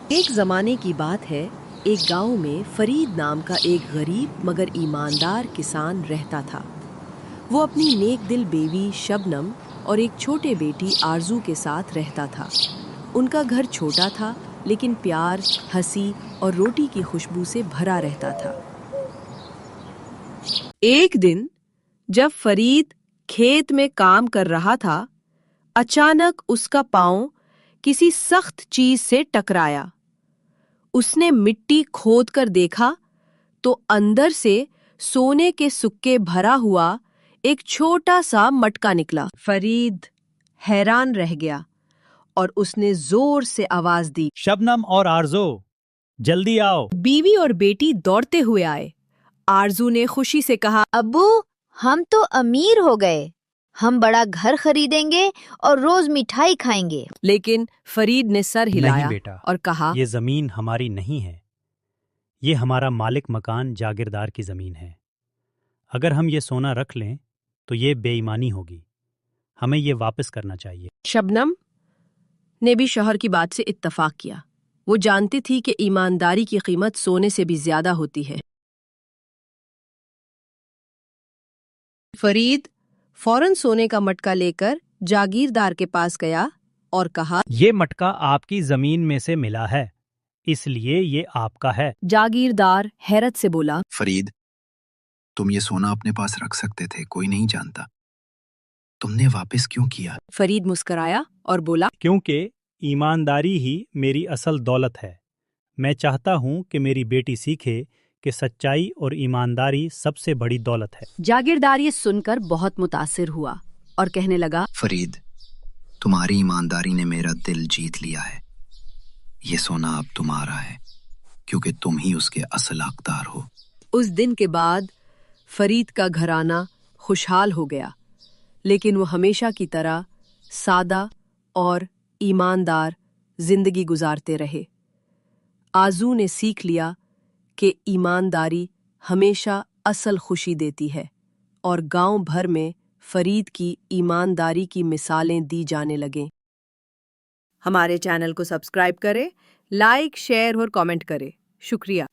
ایک زمانے کی بات ہے، ایک گاؤں میں فرید نام کا ایک غریب مگر ایماندار کسان رہتا تھا۔ وہ اپنی نیک دل بیوی شبنم اور ایک چھوٹے بیٹی آرزو کے ساتھ رہتا تھا۔ ان کا گھر چھوٹا تھا لیکن پیار، ہنسی اور روٹی کی خوشبو سے بھرا رہتا تھا۔ ایک دن جب فرید کھیت میں کام کر رہا تھا، اچانک اس کا پاؤں کسی سخت چیز سے ٹکرایا۔ اس نے مٹی کھود کر دیکھا تو اندر سے سونے کے سکے بھرا ہوا ایک چھوٹا سا مٹکا نکلا۔ فرید حیران رہ گیا اور اس نے زور سے آواز دی، شبنم اور آرزو، جلدی آؤ۔ بیوی اور بیٹی دوڑتے ہوئے آئے۔ آرزو نے خوشی سے کہا، ابو، ہم تو امیر ہو گئے، ہم بڑا گھر خریدیں گے اور روز مٹھائی کھائیں گے۔ لیکن فرید نے سر ہلایا نہیں بیٹا، اور کہا، یہ زمین ہماری نہیں ہے، یہ ہمارا مالک مکان جاگیردار کی زمین ہے۔ اگر ہم یہ سونا رکھ لیں تو یہ بے ایمانی ہوگی، ہمیں یہ واپس کرنا چاہیے۔ شبنم نے بھی شوہر کی بات سے اتفاق کیا۔ وہ جانتی تھی کہ ایمانداری کی قیمت سونے سے بھی زیادہ ہوتی ہے۔ فرید فوراً سونے کا مٹکا لے کر جاگیردار کے پاس گیا اور کہا، یہ مٹکا آپ کی زمین میں سے ملا ہے، اس لیے یہ آپ کا ہے۔ جاگیردار حیرت سے بولا، فرید، تم یہ سونا اپنے پاس رکھ سکتے تھے، کوئی نہیں جانتا، تم نے واپس کیوں کیا؟ فرید مسکرایا اور بولا، کیونکہ ایمانداری ہی میری اصل دولت ہے۔ میں چاہتا ہوں کہ میری بیٹی سیکھے کہ سچائی اور ایمانداری سب سے بڑی دولت ہے۔ جاگیردار یہ سن کر بہت متاثر ہوا اور کہنے لگا، فرید، تمہاری ایمانداری نے میرا دل جیت لیا ہے۔ یہ سونا اب تمہارا ہے کیونکہ تم ہی اس کے اصل حقدار ہو۔ اس دن کے بعد فرید کا گھرانہ خوشحال ہو گیا، لیکن وہ ہمیشہ کی طرح سادہ اور ایماندار زندگی گزارتے رہے۔ آرزو نے سیکھ لیا کہ ایمانداری ہمیشہ اصل خوشی دیتی ہے، اور گاؤں بھر میں فرید کی ایمانداری کی مثالیں دی جانے لگیں۔ ہمارے چینل کو سبسکرائب کریں، لائک، شیئر اور کامنٹ کریں۔ شکریہ۔